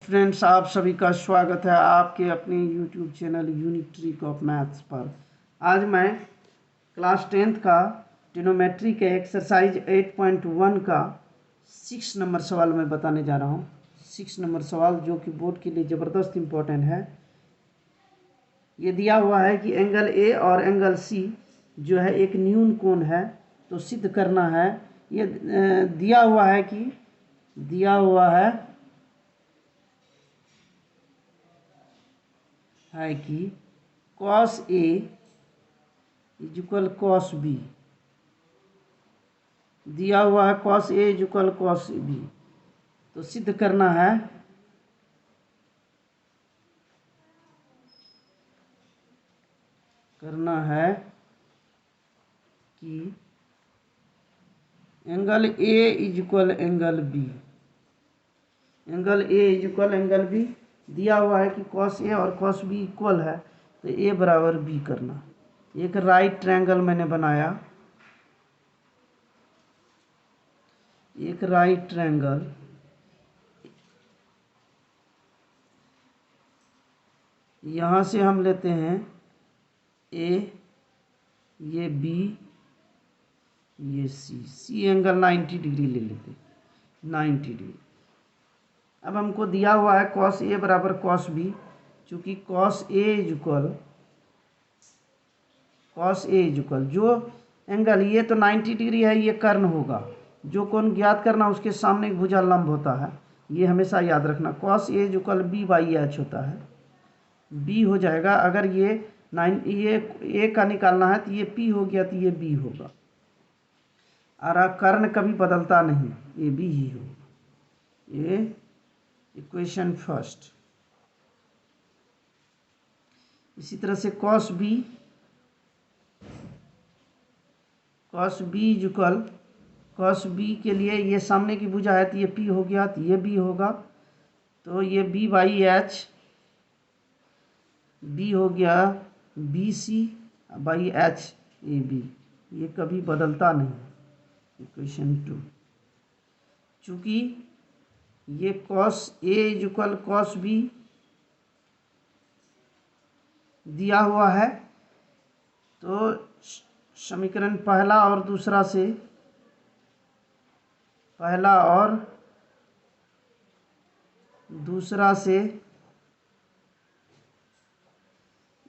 Friends, आप सभी का स्वागत है आपके अपने YouTube channel unique trick of maths पर। आज मैं क्लास 10th का ट्रिग्नोमेट्री के एक्सरसाइज 8.1 का 6 नंबर सवाल मैं बताने जा रहा हूँ। 6 नंबर सवाल जो कि बोर्ड के लिए ज़बरदस्त इम्पोर्टेंट है। ये दिया हुआ है कि एंगल ए और एंगल सी जो है एक न्यून कोण है, तो सिद्ध करना है। ये दिया हुआ है कि cos A is equal cos B। दिया हुआ है cos A is equal cos B, तो सिद्ध करना है कि angle A is equal angle B। Angle A is equal angle B दिया हुआ है कि cos A और cos B इक्वल है, तो A बराबर B करना। एक राइट ट्रायंगल मैंने बनाया, एक राइट ट्रायंगल। यहाँ से हम लेते हैं A, ये B, ये C एंगल 90 डिग्री ले लेते हैं, 90 डिग्री। अब हमको दिया हुआ है cos A बराबर cos B, चूँकि cos A इज इक्वल जो एंगल, ये तो 90 डिग्री है, ये कर्ण होगा। जो कोण ज्ञात करना उसके सामने एक भुजा लंब होता है, ये हमेशा याद रखना। cos A is equal B/H होता है, B हो जाएगा। अगर ये A का निकालना है तो ये P हो गया, तो ये B होगा। और कर्ण कभी बदलता नहीं, ये B ही होगा। ये इक्वेशन फर्स्ट। इसी तरह से cos B is equal, cos B के लिए ये सामने की भुजा है, तो ये P हो गया, तो ये B होगा। तो ये B/H, B हो गया BC/H AB, ये कभी बदलता नहीं। इक्वेशन 2, चूँकि ये cos A is equal cos B दिया हुआ है, तो समीकरण पहला और दूसरा से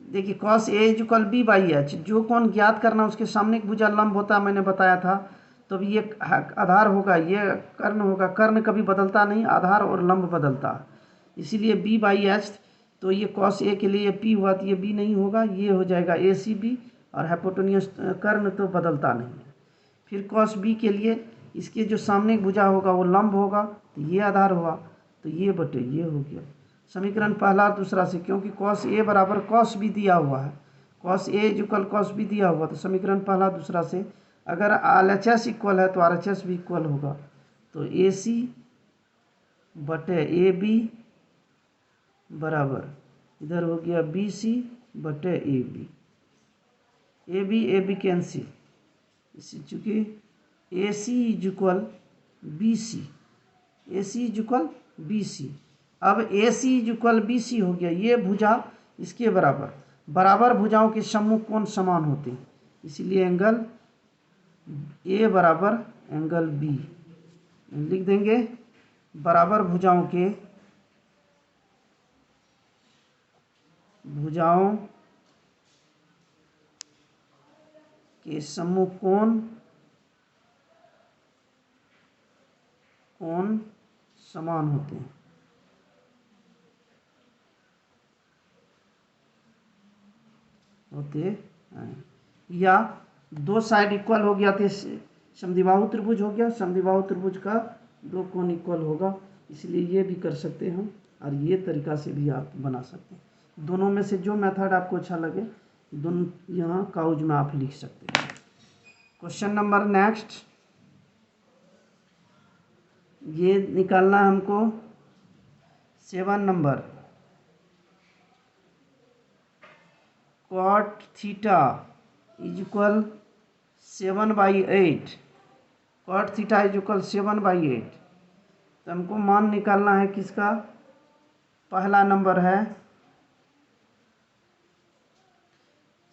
देखिए cos A is equal B/H, जो कोण ज्ञात करना उसके सामने एक भुजा लंब होता है, मैंने बताया था। तो ये आधार होगा, ये कर्ण होगा। कर्ण कभी बदलता नहीं, आधार और लंब बदलता है, इसीलिए B/H। तो ये cos A के लिए ये P हुआ, तो ये B नहीं होगा, ये हो जाएगा ACB। और हाइपोटेन्यूस कर्ण तो बदलता नहीं है। फिर cos B के लिए इसके जो सामने एक भुजा होगा वो लंब होगा, तो ये आधार हुआ, तो ये बटे ये हो गया। समीकरण पहला और दूसरा से, क्योंकि cos A बराबर cos B दिया हुआ है, cos A is equal cos B दिया हुआ, तो समीकरण पहला दूसरा से अगर LHS इक्वल है तो RHS भी इक्वल होगा। तो AC बटे AB बराबर इधर हो गया BC बटे AB। AB कैंसिल, इसी चूँकि AC is equal BC, AC is equal BC। अब AC इज इक्वल BC हो गया, ये भुजा इसके बराबर भुजाओं के सम्मुख कोण समान होते हैं, इसीलिए एंगल A बराबर एंगल B लिख देंगे। बराबर भुजाओं के सम्मुख कोण समान होते हैं। या दो साइड इक्वल हो गया तो समद्विबाहु त्रिभुज हो गया, समद्विबाहु त्रिभुज का दो कोण इक्वल होगा, इसलिए ये भी कर सकते हैं और ये तरीका से भी आप बना सकते हैं। दोनों में से जो मेथड आपको अच्छा लगे, दोनों यहाँ काउज में आप लिख सकते हैं। क्वेश्चन नंबर नेक्स्ट, ये निकालना हमको 7 number. cot theta is equal 7/8, cot theta is equal 7/8। तो हमको मान निकालना है किसका, पहला नंबर है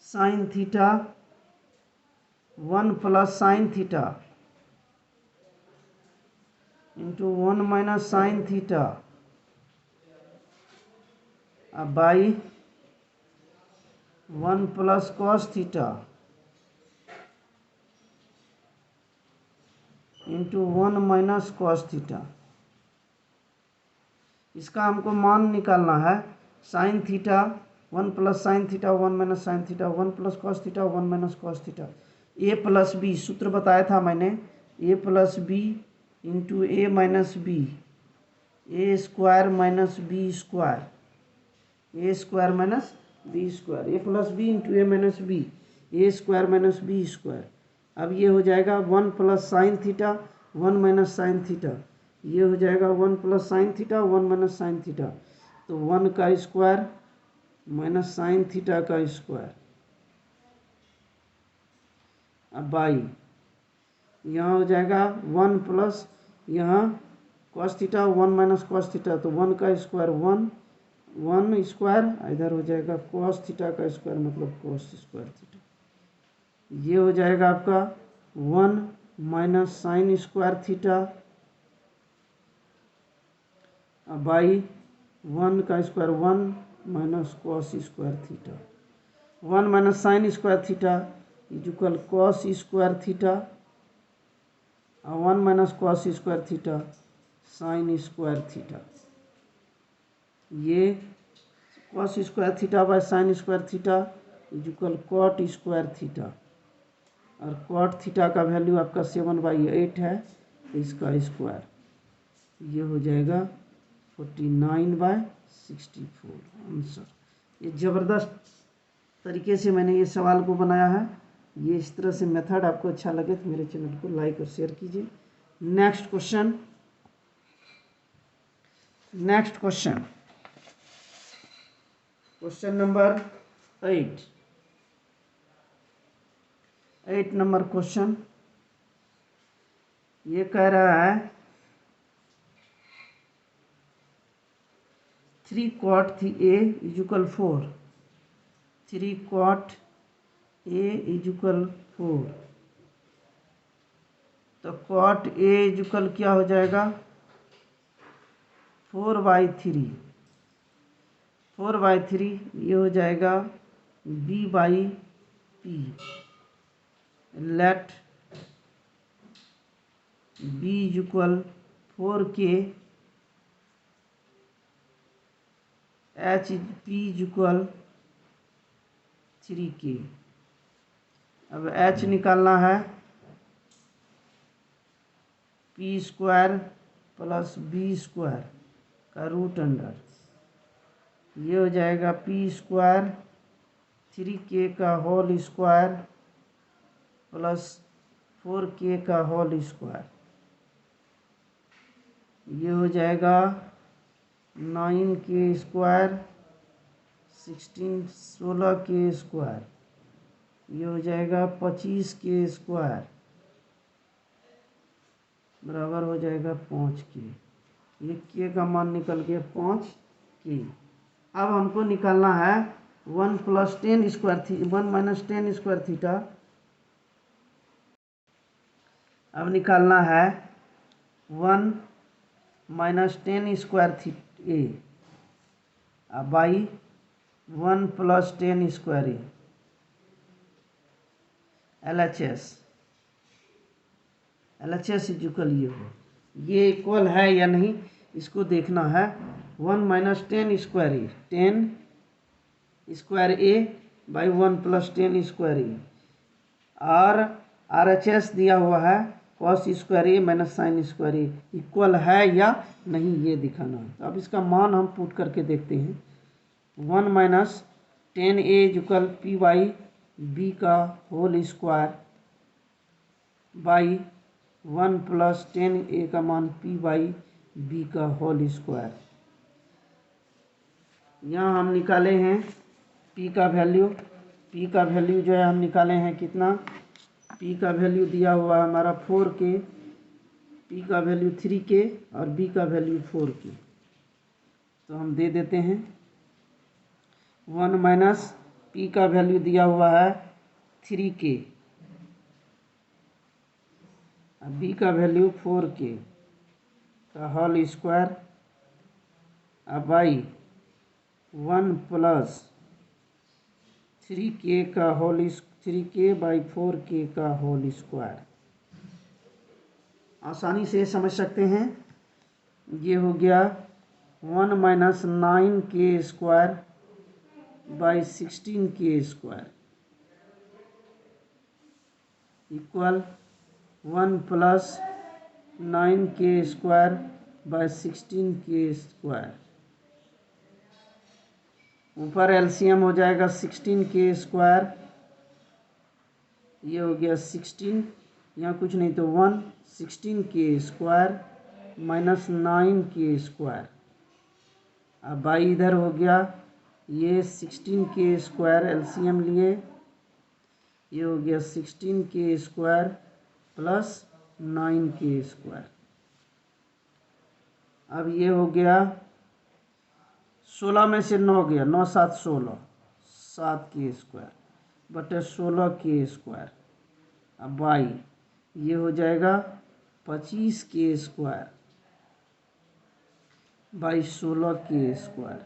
sine theta 1 plus sine theta into 1 minus sine theta by 1 plus cos theta into 1 minus cos theta. इसका हमको मान निकालना है। Sine theta 1 plus sine theta 1 minus sine theta 1 plus cos theta 1 minus cos theta. A plus B सूत्र बताया था मैंने, A plus B into A minus B, A square minus B square, A square minus B square, A plus B into A minus B, A square minus B square. अब ये हो जाएगा 1 plus sine theta 1 minus sine theta, ये हो जाएगा 1 plus sine theta 1 minus sine theta, तो 1 का square minus sine theta का स्क्वायर। अब बाई यहाँ हो जाएगा 1 प्लस यहाँ cos theta 1 minus cos theta, तो 1 का स्क्वायर 1 स्क्वायर, इधर हो जाएगा कॉस थीटा का स्क्वायर मतलब कॉस स्क्वायर थीटा। ये हो जाएगा आपका 1 minus sine square theta by 1 का square 1 minus cos square theta. 1 minus sine square theta equal cos square theta और 1 minus cos square theta sine square theta. ये cos square theta by sine square theta equal cot square theta, और cot theta का value आपका 7/8 है, इसका square ये हो जाएगा 49/64 आंसर। ये ज़बरदस्त तरीके से मैंने ये सवाल को बनाया है। ये इस तरह से मेथड आपको अच्छा लगे तो मेरे चैनल को लाइक और शेयर कीजिए। Next question, question number 8 number question ये कह रहा है 3 cot A equal 4, 3 cot A equal 4, तो cot A इक्वल क्या हो जाएगा 4/3, 4/3 ये हो जाएगा B/P। Let B equal 4K, P equal 3K। अब H निकालना है, P square plus B square का रूट अंडर, ये हो जाएगा P स्क्वायर 3K का होल स्क्वायर प्लस 4K का होल स्क्वायर, ये हो जाएगा 9K स्क्वायर 16K स्क्वायर, ये हो जाएगा 25K स्क्वायर बराबर हो जाएगा 5K। ये K का मान निकल गया 5K। अब हमको निकालना है 1 plus 10 square 1 minus 10 square theta. अब निकालना है 1 minus 10 square theta by 1 plus 10 square A, LHS equal ये हो, ये इक्वल है या नहीं इसको देखना है। 1 minus 10 square A, 10 square A by 1 plus 10 square A, और RHS दिया हुआ है cos square A minus sine square A, equal है या नहीं ये दिखाना है। तो अब इसका मान हम पुट करके देखते हैं। 1 माइनस 10A इक्वल P/B का whole square by 1 plus 10A का मान P/B का होल स्क्वायर। यहाँ हम निकाले हैं P का वैल्यू, P का वैल्यू जो है हम निकाले हैं कितना, P का वैल्यू दिया हुआ है हमारा 4K, P का वैल्यू 3K और B का वैल्यू 4K। तो हम दे देते हैं 1 माइनस पी का वैल्यू दिया हुआ है 3k, बी का वैल्यू 4k का whole square by 1 plus 3k का होल 3k बाई 4k का होल स्क्वायर। आसानी से समझ सकते हैं। ये हो गया 1 minus 9k square by 16k square equal 1 plus 9k square by 16k square. ऊपर एलसीएम हो जाएगा 16k स्क्वायर, ये हो गया 16, यहाँ कुछ नहीं तो 1, 16k square minus 9k square. अब बाई इधर हो गया ये 16k स्क्वायर एलसीएम लिए, ये हो गया 16k square plus 9k square. अब ये हो गया 16 में से 9 गया, 9 7 16, 7k स्क्वायर बटे 16k स्क्वायर। अब बाई ये हो जाएगा 25k square by 16k square.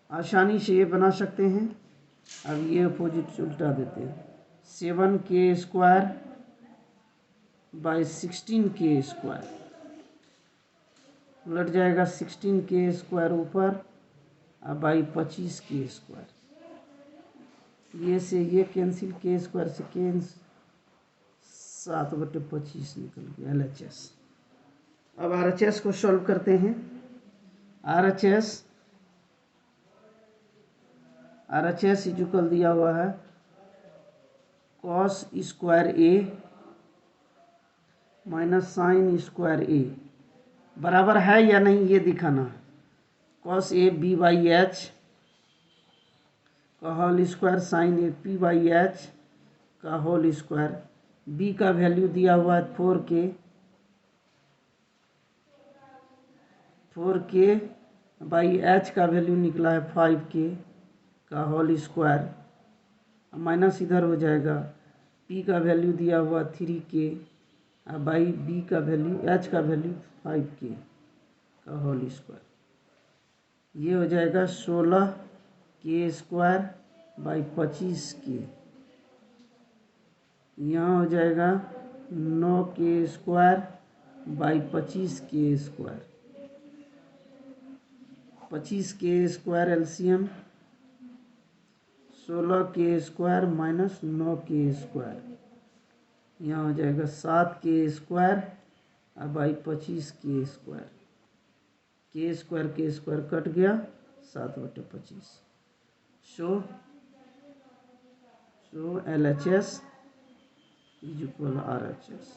आसानी से ये बना सकते हैं। अब ये अपोजिट उल्टा देते हैं 7k square by 16k square, उलट जाएगा 16k स्क्वायर ऊपर अब बाई 25k स्क्वायर। ये से ये कैंसिल, k स्क्वायर से कैंसिल, 7/25 निकल गया LHS। अब RHS को सॉल्व करते हैं। RHS इक्वल दिया हुआ है cos square A minus sine square A, बराबर है या नहीं ये दिखाना है। Cos A B by H का whole square sine A P by H का होल स्क्वायर। बी का वैल्यू दिया हुआ है 4k बाई एच का वैल्यू निकला है 5k का होल स्क्वायर। माइनस इधर हो जाएगा, पी का वैल्यू दिया हुआ 3k बाई बी का वैल्यू एच का वैल्यू 5k का होल स्क्वायर। ये हो जाएगा 16k स्क्वायर बाई 25k, यहाँ हो जाएगा 9k square by 25k square. 25k square LCM 16k square minus 9k square, यहाँ हो जाएगा 7k square by 25k square. k square cut गया 7/25। सो LHS इज इक्वल RHS।